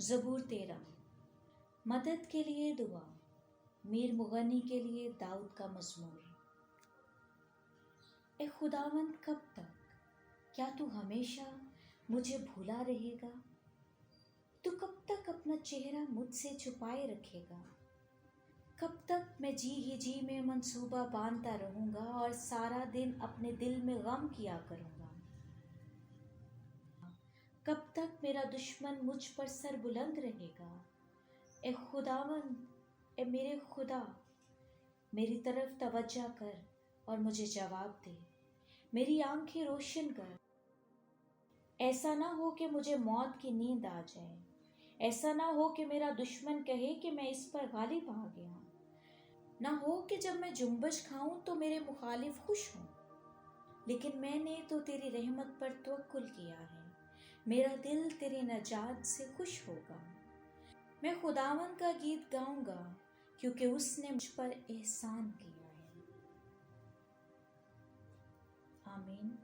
زبور 13۔ مدد کے لیے دعا۔ میر مغنی کے لیے داؤد کا مزمور۔ اے خداوند کب تک؟ کیا تو ہمیشہ مجھے بھولا رہے گا؟ تو کب تک اپنا چہرہ مجھ سے چھپائے رکھے گا؟ کب تک میں جی میں منصوبہ باندھتا رہوں گا اور سارا دن اپنے دل میں غم کیا کروں گا؟ کب تک میرا دشمن مجھ پر سر بلند رہے گا؟ اے خداوند، اے میرے خدا، میری طرف توجہ کر اور مجھے جواب دے، میری آنکھیں روشن کر۔ ایسا نہ ہو کہ مجھے موت کی نیند آ جائے، ایسا نہ ہو کہ میرا دشمن کہے کہ میں اس پر غالب آ گیا، نہ ہو کہ جب میں جنبش کھاؤں تو میرے مخالف خوش ہوں۔ لیکن میں نے تو تیری رحمت پر توکل کیا ہے، میرا دل تیری نجات سے خوش ہوگا۔ میں خداوند کا گیت گاؤں گا کیونکہ اس نے مجھ پر احسان کیا ہے۔ آمین۔